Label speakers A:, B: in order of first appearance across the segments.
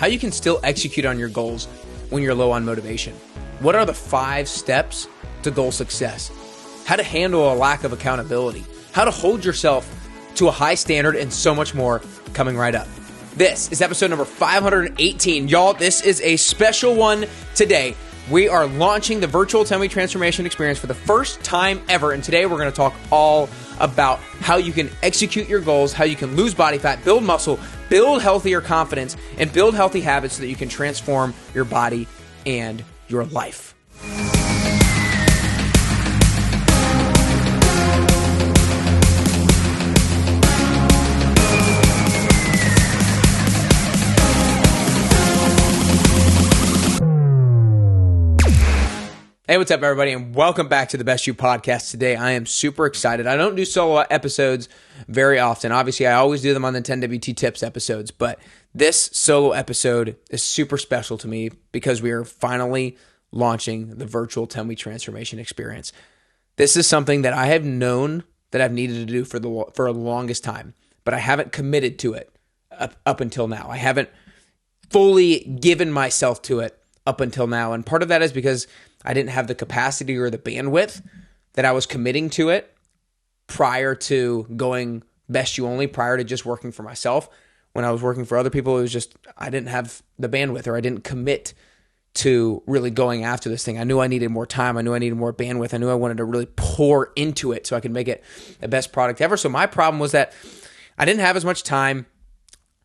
A: how you can still execute on your goals when you're low on motivation. What are the 5 steps to goal success? How to handle a lack of accountability, how to hold yourself to a high standard, and so much more coming right up. This is episode number 518. Y'all, this is a special one today. We are launching the virtual 10-week transformation experience for the first time ever. And today we're going to talk all about how you can execute your goals, how you can lose body fat, build muscle, build healthier confidence, and build healthy habits so that you can transform your body and your life. Hey, what's up, everybody, and welcome back to the Best You Podcast. Today, I am super excited. I don't do solo episodes very often. Obviously, I always do them on the 10WT Tips episodes, but this solo episode is super special to me because we are finally launching the virtual 10-week transformation experience. This is something that I have known that I've needed to do for the longest time, but I haven't committed to it up until now. I haven't fully given myself to it up until now, and part of that is because I didn't have the capacity or the bandwidth that I was committing to it prior to going Best You Only, prior to just working for myself. When I was working for other people, it was just, I didn't have the bandwidth, or I didn't commit to really going after this thing. I knew I needed more time. I knew I needed more bandwidth. I knew I wanted to really pour into it so I could make it the best product ever. So my problem was that I didn't have as much time.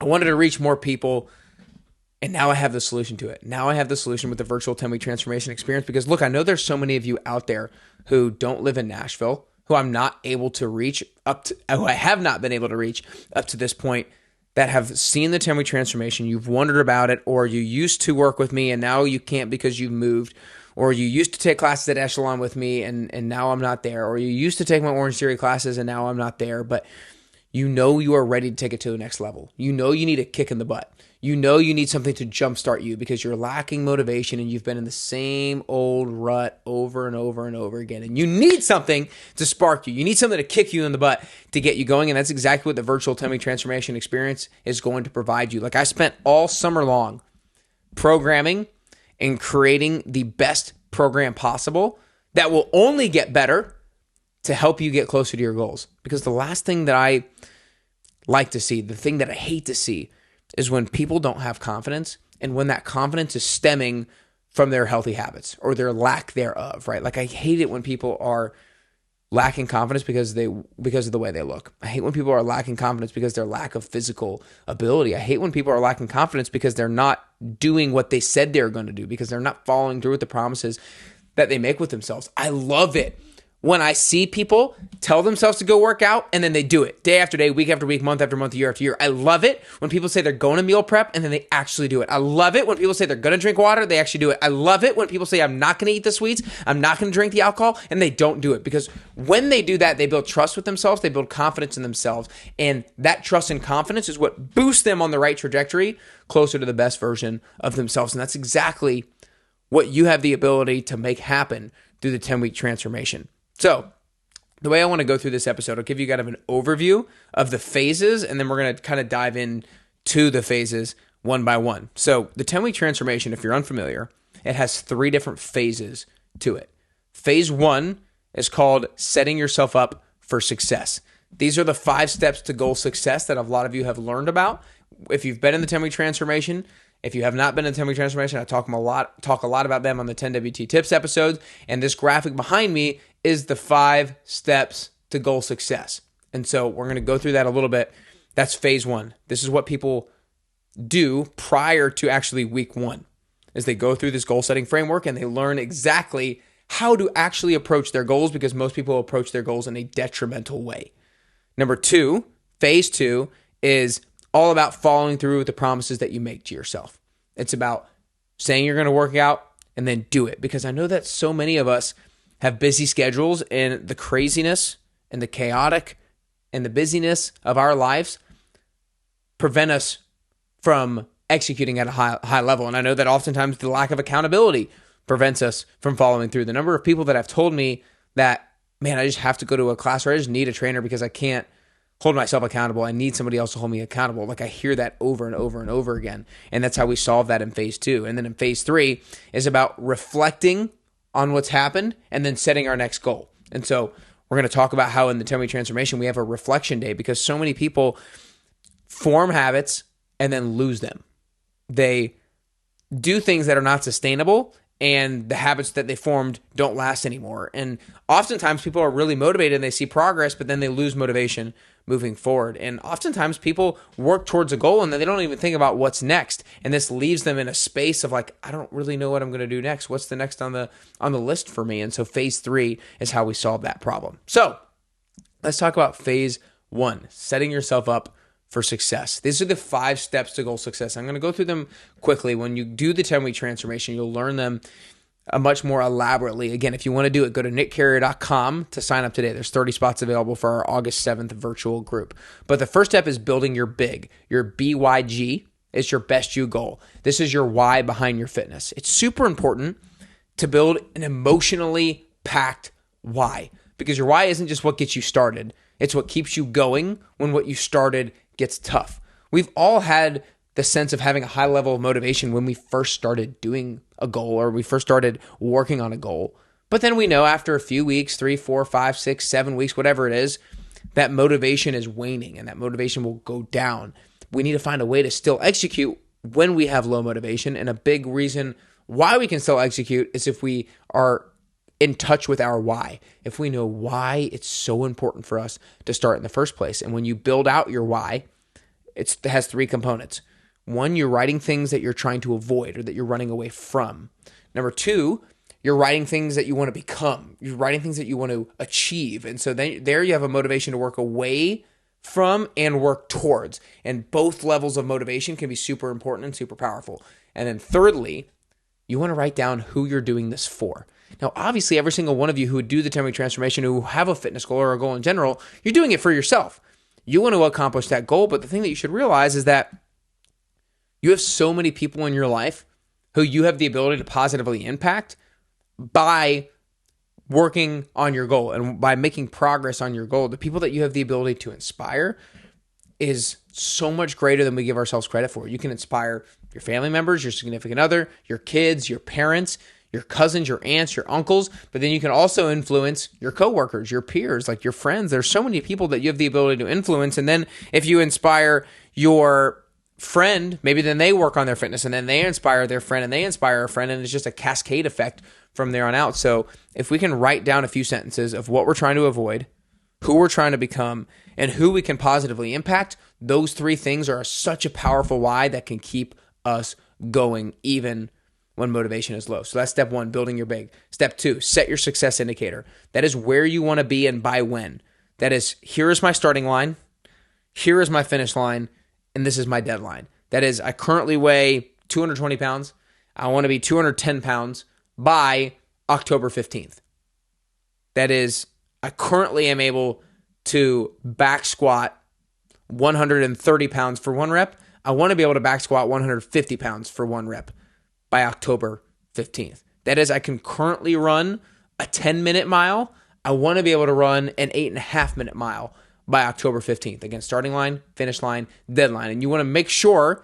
A: I wanted to reach more people. And now I have the solution to it. Now I have the solution with the virtual 10-week transformation experience because, look, I know there's so many of you out there who don't live in Nashville, who I'm not able to reach who I have not been able to reach up to this point, that have seen the 10-week transformation. You've wondered about it, or you used to work with me and now you can't because you've moved, or you used to take classes at Echelon with me and now I'm not there, or you used to take my Orange Theory classes and now I'm not there, but you know you are ready to take it to the next level. You know you need a kick in the butt. You know you need something to jumpstart you because you're lacking motivation and you've been in the same old rut over and over and over again. And you need something to spark you. You need something to kick you in the butt to get you going. And that's exactly what the virtual 10-week transformation experience is going to provide you. Like, I spent all summer long programming and creating the best program possible that will only get better to help you get closer to your goals. Because the last thing that I like to see, the thing that I hate to see, is when people don't have confidence, and when that confidence is stemming from their healthy habits or their lack thereof, right? Like, I hate it when people are lacking confidence because of the way they look. I hate when people are lacking confidence because of their lack of physical ability. I hate when people are lacking confidence because they're not doing what they said they're going to do, because they're not following through with the promises that they make with themselves. I love it when I see people tell themselves to go work out and then they do it day after day, week after week, month after month, year after year. I love it when people say they're going to meal prep and then they actually do it. I love it when people say they're going to drink water, they actually do it. I love it when people say, I'm not going to eat the sweets, I'm not going to drink the alcohol, and they don't do it. Because when they do that, they build trust with themselves, they build confidence in themselves. And that trust and confidence is what boosts them on the right trajectory, closer to the best version of themselves. And that's exactly what you have the ability to make happen through the 10-week transformation. So the way I want to go through this episode, I'll give you kind of an overview of the phases, and then we're going to kind of dive into the phases one by one. So the 10-week transformation, if you're unfamiliar, it has 3 different phases to it. Phase 1 is called setting yourself up for success. These are the 5 steps to goal success that a lot of you have learned about. If you've been in the 10-week transformation, if you have not been in the 10-week transformation, I talk a lot about them on the 10WT Tips episodes. And this graphic behind me is the 5 steps to goal success. And so we're going to go through that a little bit. That's phase 1. This is what people do prior to actually week 1, is they go through this goal setting framework and they learn exactly how to actually approach their goals, because most people approach their goals in a detrimental way. Number 2, phase 2 is all about following through with the promises that you make to yourself. It's about saying you're going to work out and then do it. Because I know that so many of us have busy schedules, and the craziness and the chaotic and the busyness of our lives prevent us from executing at a high level. And I know that oftentimes the lack of accountability prevents us from following through. The number of people that have told me that, man, I just have to go to a class, or I just need a trainer because I can't hold myself accountable. I need somebody else to hold me accountable. Like I hear that over and over and over again. And that's how we solve that in phase 2. And then in phase 3 is about reflecting on what's happened and then setting our next goal. And so we're going to talk about how in the 10-week transformation, we have a reflection day because so many people form habits and then lose them. They do things that are not sustainable, and the habits that they formed don't last anymore. And oftentimes people are really motivated and they see progress, but then they lose motivation moving forward. And oftentimes people work towards a goal and then they don't even think about what's next. And this leaves them in a space of like, I don't really know what I'm going to do next. What's the next on the list for me? And so phase 3 is how we solve that problem. So let's talk about phase 1, setting yourself up for success. These are the 5 steps to goal success. I'm going to go through them quickly. When you do the 10-week transformation, you'll learn them much more elaborately. Again, if you want to do it, go to nickcarrier.com to sign up today. There's 30 spots available for our August 7th virtual group. But the first step is building your big. Your BYG is your best you goal. This is your why behind your fitness. It's super important to build an emotionally packed why, because your why isn't just what gets you started. It's what keeps you going when what you started gets tough. We've all had the sense of having a high level of motivation when we first started doing a goal or we first started working on a goal. But then we know after a few weeks, 3, 4, 5, 6, 7 weeks, whatever it is, that motivation is waning and that motivation will go down. We need to find a way to still execute when we have low motivation. And a big reason why we can still execute is if we are in touch with our why. If we know why it's so important for us to start in the first place. And when you build out your why, it has 3 components. 1, you're writing things that you're trying to avoid or that you're running away from. Number 2, you're writing things that you want to become. You're writing things that you want to achieve. And so then there you have a motivation to work away from and work towards. And both levels of motivation can be super important and super powerful. And then thirdly, you want to write down who you're doing this for. Now, obviously, every single one of you who would do the 10-week transformation, who have a fitness goal or a goal in general, you're doing it for yourself. You want to accomplish that goal, but the thing that you should realize is that you have so many people in your life who you have the ability to positively impact by working on your goal and by making progress on your goal. The people that you have the ability to inspire is so much greater than we give ourselves credit for. You can inspire your family members, your significant other, your kids, your parents, your cousins, your aunts, your uncles, but then you can also influence your coworkers, your peers, like your friends. There's so many people that you have the ability to influence. And then if you inspire your friend, maybe then they work on their fitness and then they inspire their friend and they inspire a friend, and it's just a cascade effect from there on out. So if we can write down a few sentences of what we're trying to avoid, who we're trying to become, and who we can positively impact, those 3 things are such a powerful why that can keep us going even when motivation is low. So that's step 1, building your big. Step 2, set your success indicator. That is where you want to be and by when. That is, here is my starting line, here is my finish line, and this is my deadline. That is, I currently weigh 220 pounds. I want to be 210 pounds by October 15th. That is, I currently am able to back squat 130 pounds for 1 rep. I want to be able to back squat 150 pounds for 1 rep by October 15th. That is, I can currently run a 10-minute mile. I want to be able to run an 8.5-minute mile by October 15th. Again, starting line, finish line, deadline. And you want to make sure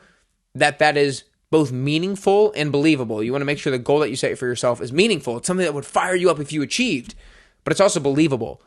A: that that is both meaningful and believable. You want to make sure the goal that you set for yourself is meaningful. It's something that would fire you up if you achieved, but it's also believable.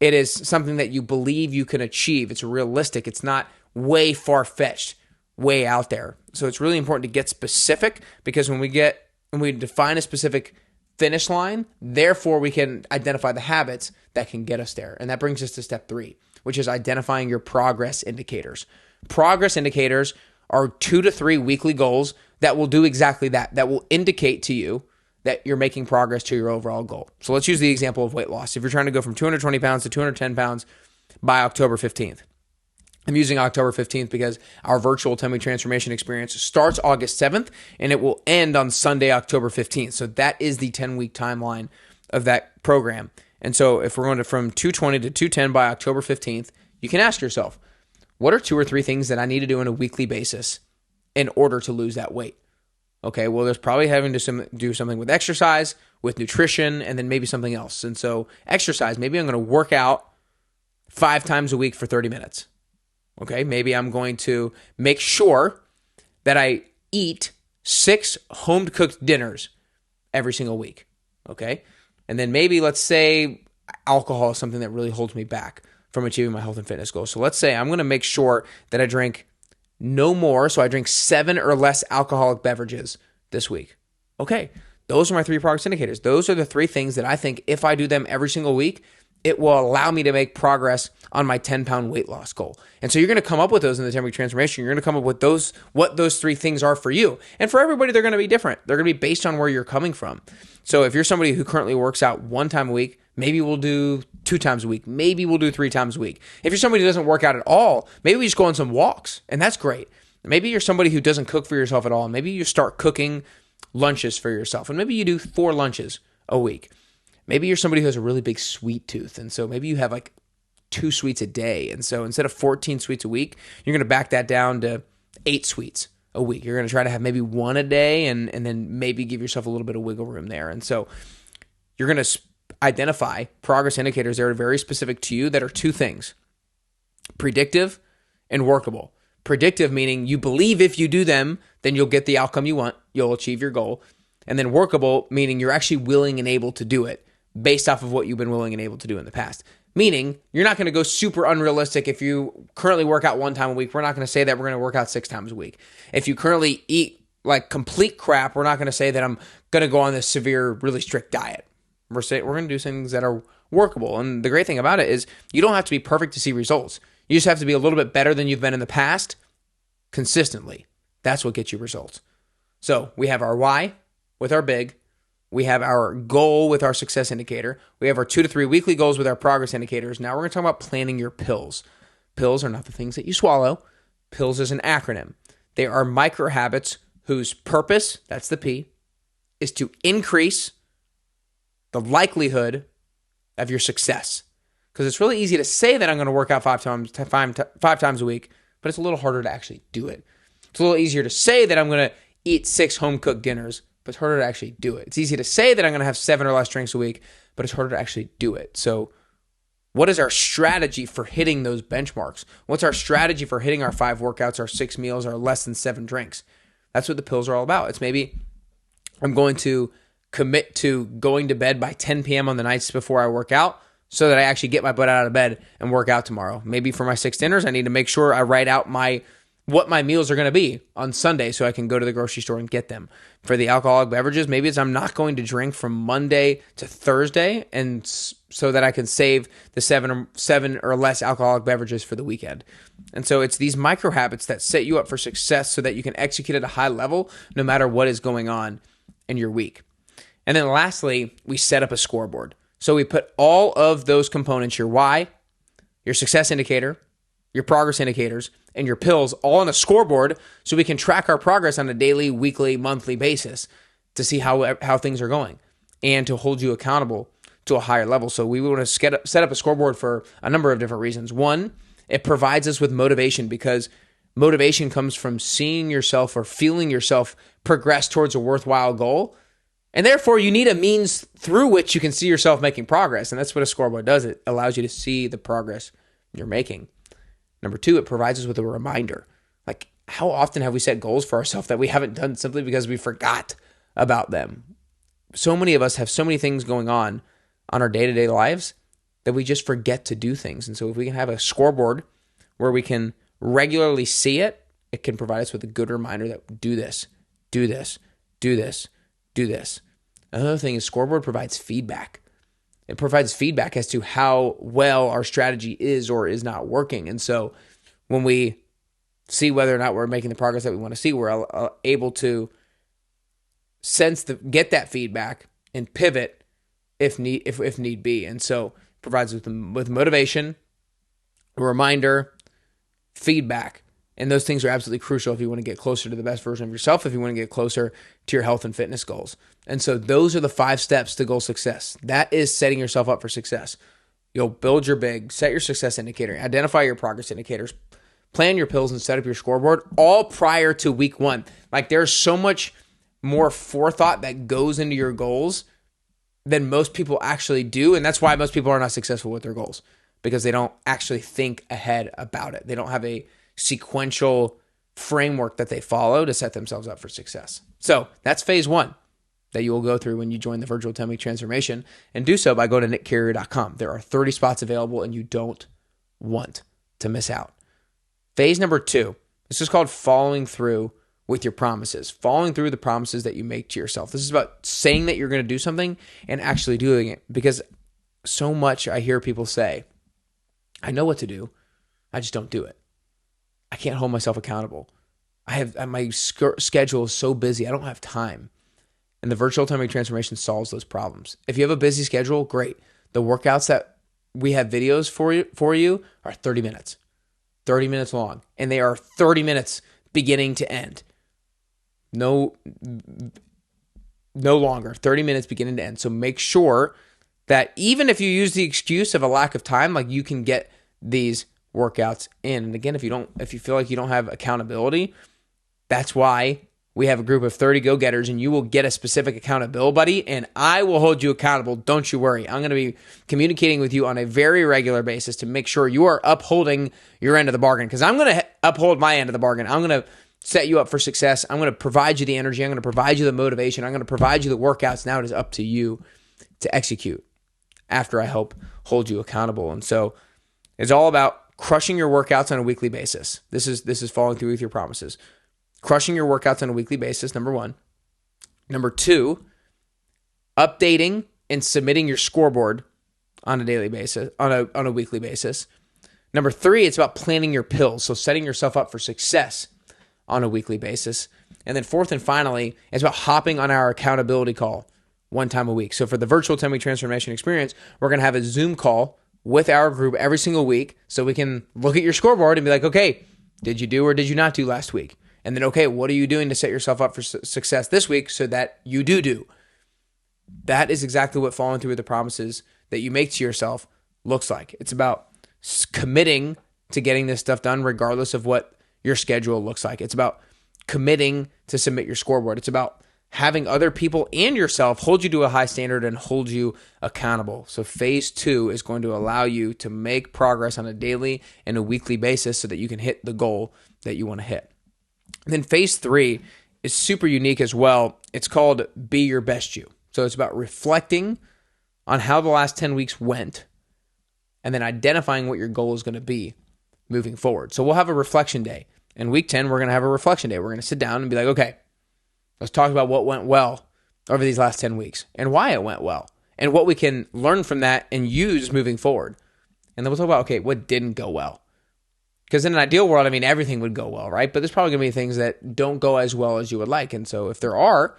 A: It is something that you believe you can achieve. It's realistic. It's not way far-fetched, way out there. So it's really important to get specific, because when we define a specific finish line, therefore we can identify the habits that can get us there. And that brings us to step 3, which is identifying your progress indicators. Progress indicators are 2 to 3 weekly goals that will do exactly that, that will indicate to you that you're making progress to your overall goal. So let's use the example of weight loss. If you're trying to go from 220 pounds to 210 pounds by October 15th, I'm using October 15th because our virtual 10-week transformation experience starts August 7th and it will end on Sunday, October 15th. So that is the 10-week timeline of that program. And so if we're going from 220 to 210 by October 15th, you can ask yourself, what are 2 or 3 things that I need to do on a weekly basis in order to lose that weight? Okay, well, there's probably having to do something with exercise, with nutrition, and then maybe something else. And so exercise, maybe I'm going to work out 5 times a week for 30 minutes. Okay, maybe I'm going to make sure that I eat 6 home-cooked dinners every single week. Okay, and then maybe let's say alcohol is something that really holds me back from achieving my health and fitness goals. So let's say I'm going to make sure that I drink no more. So I drink 7 or less alcoholic beverages this week. Okay, those are my 3 progress indicators. Those are the 3 things that I think if I do them every single week, it will allow me to make progress on my 10-pound weight loss goal. And so you're going to come up with those in the 10-week transformation. You're going to come up with those, what those 3 things are for you. And for everybody, they're going to be different. They're going to be based on where you're coming from. So if you're somebody who currently works out 1 time a week, maybe we'll do 2 times a week. Maybe we'll do 3 times a week. If you're somebody who doesn't work out at all, maybe we just go on some walks, and that's great. Maybe you're somebody who doesn't cook for yourself at all, and maybe you start cooking lunches for yourself, and maybe you do 4 lunches a week. Maybe you're somebody who has a really big sweet tooth, and so maybe you have like 2 sweets a day, and so instead of 14 sweets a week, you're going to back that down to 8 sweets a week. You're going to try to have maybe 1 a day, and then maybe give yourself a little bit of wiggle room there. And so you're going to identify progress indicators that are very specific to you that are 2 things: predictive and workable. Predictive meaning you believe if you do them, then you'll get the outcome you want, you'll achieve your goal. And then workable meaning you're actually willing and able to do it based off of what you've been willing and able to do in the past. Meaning you're not going to go super unrealistic. If you currently work out 1 time a week, we're not going to say that we're going to work out 6 times a week. If you currently eat like complete crap, we're not going to say that I'm going to go on this severe, really strict diet. We're going to do things that are workable. And the great thing about it is you don't have to be perfect to see results. You just have to be a little bit better than you've been in the past consistently. That's what gets you results. So we have our why with our big. We have our goal with our success indicator. We have our 2 to 3 weekly goals with our progress indicators. Now we're going to talk about planning your pills. Pills are not the things that you swallow. Pills is an acronym. They are micro habits whose purpose, that's the P, is to increase the likelihood of your success. Because it's really easy to say that I'm going to work out 5 times a week, but it's a little harder to actually do it. It's a little easier to say that I'm going to eat 6 home-cooked dinners, but it's harder to actually do it. It's easy to say that I'm going to have 7 or less drinks a week, but it's harder to actually do it. So what is our strategy for hitting those benchmarks? What's our strategy for hitting our 5 workouts, our 6 meals, our less than 7 drinks? That's what the pills are all about. It's maybe I'm going to commit to going to bed by 10 p.m. on the nights before I work out so that I actually get my butt out of bed and work out tomorrow. Maybe for my 6 dinners, I need to make sure I write out what my meals are going to be on Sunday so I can go to the grocery store and get them. For the alcoholic beverages, maybe it's I'm not going to drink from Monday to Thursday, and so that I can save the 7 or less alcoholic beverages for the weekend. And so it's these micro habits that set you up for success so that you can execute at a high level no matter what is going on in your week. And then lastly, we set up a scoreboard. So we put all of those components, your why, your success indicator, your progress indicators, and your pills all on a scoreboard so we can track our progress on a daily, weekly, monthly basis to see how things are going and to hold you accountable to a higher level. So we want to set up a scoreboard for a number of different reasons. One, it provides us with motivation because motivation comes from seeing yourself or feeling yourself progress towards a worthwhile goal. And therefore, you need a means through which you can see yourself making progress. And that's what a scoreboard does. It allows you to see the progress you're making. Number 2, it provides us with a reminder. Like, how often have we set goals for ourselves that we haven't done simply because we forgot about them? So many of us have so many things going on our day-to-day lives that we just forget to do things. And so if we can have a scoreboard where we can regularly see it, it can provide us with a good reminder that do this, do this, do this, do this. Another thing is scoreboard provides feedback. It provides feedback as to how well our strategy is or is not working. And so when we see whether or not we're making the progress that we want to see, we're able to get that feedback and pivot if need be. And so it provides with motivation, a reminder, feedback. And those things are absolutely crucial if you want to get closer to the best version of yourself, if you want to get closer to your health and fitness goals. And so those are the 5 steps to goal success. That is setting yourself up for success. You'll build your big, set your success indicator, identify your progress indicators, plan your pills, and set up your scoreboard all prior to week 1. Like, there's so much more forethought that goes into your goals than most people actually do. And that's why most people are not successful with their goals, because they don't actually think ahead about it. They don't have a sequential framework that they follow to set themselves up for success. So that's phase one that you will go through when you join the Virtual 10-Week Transformation, and do so by going to nickcarrier.com. There are 30 spots available, and you don't want to miss out. Phase number two, this is called following through with your promises, following through the promises that you make to yourself. This is about saying that you're going to do something and actually doing it, because so much I hear people say, I know what to do, I just don't do it. I can't hold myself accountable. My schedule is so busy, I don't have time. And the Virtual 10-Week Transformation solves those problems. If you have a busy schedule, great. The workouts that we have videos for you are 30 minutes. 30 minutes long. And they are 30 minutes beginning to end. No longer. 30 minutes beginning to end. So make sure that even if you use the excuse of a lack of time, like, you can get these workouts in. And again, if you feel like you don't have accountability, that's why we have a group of 30 go-getters, and you will get a specific accountability buddy, and I will hold you accountable. Don't you worry. I'm going to be communicating with you on a very regular basis to make sure you are upholding your end of the bargain, because I'm going to uphold my end of the bargain. I'm going to set you up for success. I'm going to provide you the energy. I'm going to provide you the motivation. I'm going to provide you the workouts. Now it is up to you to execute after I help hold you accountable. And so it's all about crushing your workouts on a weekly basis. This is following through with your promises. Crushing your workouts on a weekly basis, number one. Number two, updating and submitting your scoreboard on a daily basis, on a weekly basis. Number three, it's about planning your pills, so setting yourself up for success on a weekly basis. And then fourth and finally, it's about hopping on our accountability call one time a week. So for the Virtual 10-Week Transformation Experience, we're going to have a Zoom call with our group every single week, so we can look at your scoreboard and be like, okay, did you do or did you not do last week? And then, okay, what are you doing to set yourself up for success this week so that you do? That is exactly what following through with the promises that you make to yourself looks like. It's about committing to getting this stuff done regardless of what your schedule looks like. It's about committing to submit your scoreboard. It's about having other people and yourself hold you to a high standard and hold you accountable. So phase two is going to allow you to make progress on a daily and a weekly basis so that you can hit the goal that you want to hit. And then phase three is super unique as well. It's called Be Your Best You. So it's about reflecting on how the last 10 weeks went and then identifying what your goal is going to be moving forward. So we'll have a reflection day. In week 10, we're going to have a reflection day. We're going to sit down and be like, okay, let's talk about what went well over these last 10 weeks and why it went well and what we can learn from that and use moving forward. And then we'll talk about, okay, what didn't go well. Because in an ideal world, I mean, everything would go well, right? But there's probably going to be things that don't go as well as you would like. And so if there are,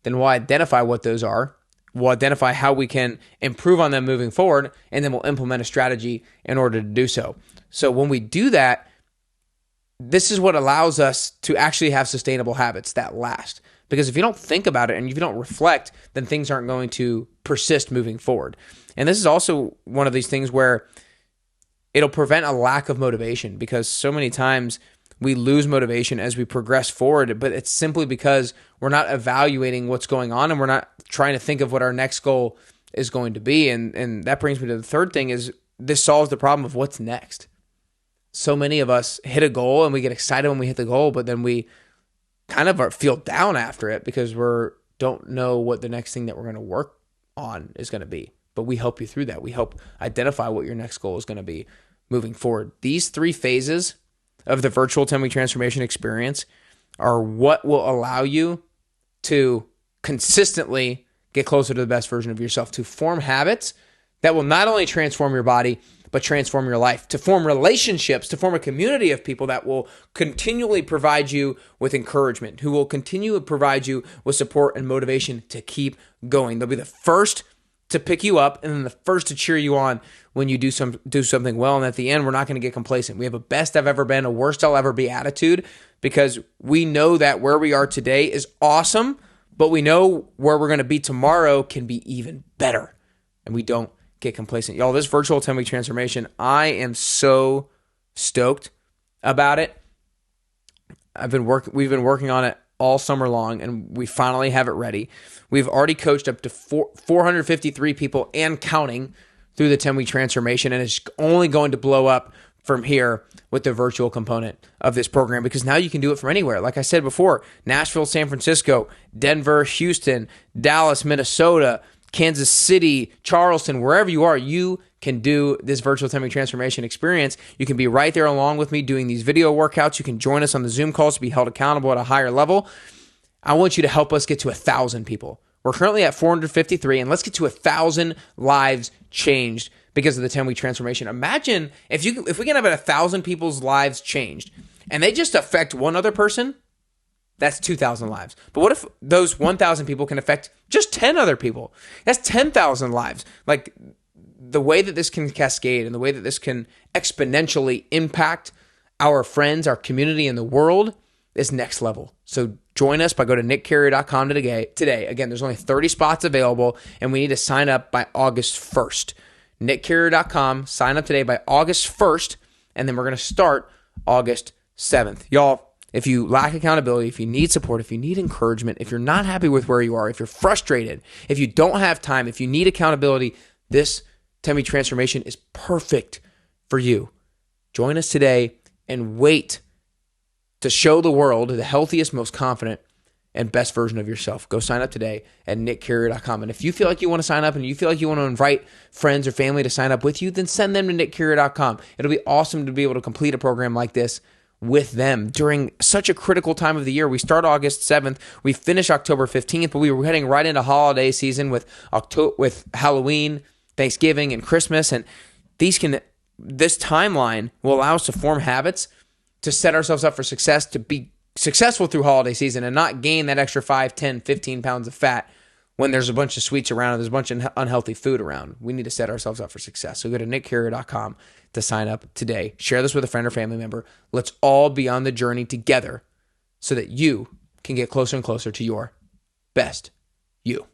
A: then we'll identify what those are. We'll identify how we can improve on them moving forward, and then we'll implement a strategy in order to do so. So when we do that, this is what allows us to actually have sustainable habits that last. Because if you don't think about it and if you don't reflect, then things aren't going to persist moving forward. And this is also one of these things where it'll prevent a lack of motivation, because so many times we lose motivation as we progress forward, but it's simply because we're not evaluating what's going on and we're not trying to think of what our next goal is going to be. And that brings me to the third thing is this solves the problem of what's next. So many of us hit a goal and we get excited when we hit the goal, but then we kind of feel down after it because we don't know what the next thing that we're going to work on is going to be. But we help you through that. We help identify what your next goal is going to be moving forward. These three phases of the Virtual 10-Week Transformation Experience are what will allow you to consistently get closer to the best version of yourself, to form habits that will not only transform your body, but transform your life, to form relationships, to form a community of people that will continually provide you with encouragement, who will continue to provide you with support and motivation to keep going. They'll be the first to pick you up and then the first to cheer you on when you do something well. And at the end, we're not going to get complacent. We have a best I've ever been, a worst I'll ever be attitude, because we know that where we are today is awesome, but we know where we're going to be tomorrow can be even better. And we don't get complacent. Y'all, this Virtual 10-Week Transformation, I am so stoked about it. We've been working on it all summer long, and we finally have it ready. We've already coached up to 453 people and counting through the 10-week transformation, and it's only going to blow up from here with the virtual component of this program, because now you can do it from anywhere. Like I said before, Nashville, San Francisco, Denver, Houston, Dallas, Minnesota, Kansas City, Charleston, wherever you are, you can do this virtual 10-week transformation experience. You can be right there along with me doing these video workouts. You can join us on the Zoom calls to be held accountable at a higher level. I want you to help us get to 1,000 people. We're currently at 453, and let's get to 1,000 lives changed because of the 10-week transformation. Imagine if we can have 1,000 people's lives changed, and they just affect one other person. That's 2,000 lives. But what if those 1,000 people can affect just 10 other people? That's 10,000 lives. Like, the way that this can cascade and the way that this can exponentially impact our friends, our community, and the world is next level. So join us by going to nickcarrier.com today. Again, there's only 30 spots available, and we need to sign up by August 1st. nickcarrier.com. Sign up today by August 1st, and then we're going to start August 7th. Y'all, if you lack accountability, if you need support, if you need encouragement, if you're not happy with where you are, if you're frustrated, if you don't have time, if you need accountability, this 10-week transformation is perfect for you. Join us today and wait to show the world the healthiest, most confident, and best version of yourself. Go sign up today at nickcarrier.com. And if you feel like you want to sign up and you feel like you want to invite friends or family to sign up with you, then send them to nickcarrier.com. It'll be awesome to be able to complete a program like this with them during such a critical time of the year. We start August 7th. We finish October 15th, but we were heading right into holiday season with Halloween, Thanksgiving, and Christmas. And this timeline will allow us to form habits to set ourselves up for success, to be successful through holiday season and not gain that extra 5, 10, 15 pounds of fat when there's a bunch of sweets around and there's a bunch of unhealthy food around. We need to set ourselves up for success. So go to nickcarrier.com to sign up today. Share this with a friend or family member. Let's all be on the journey together so that you can get closer and closer to your best you.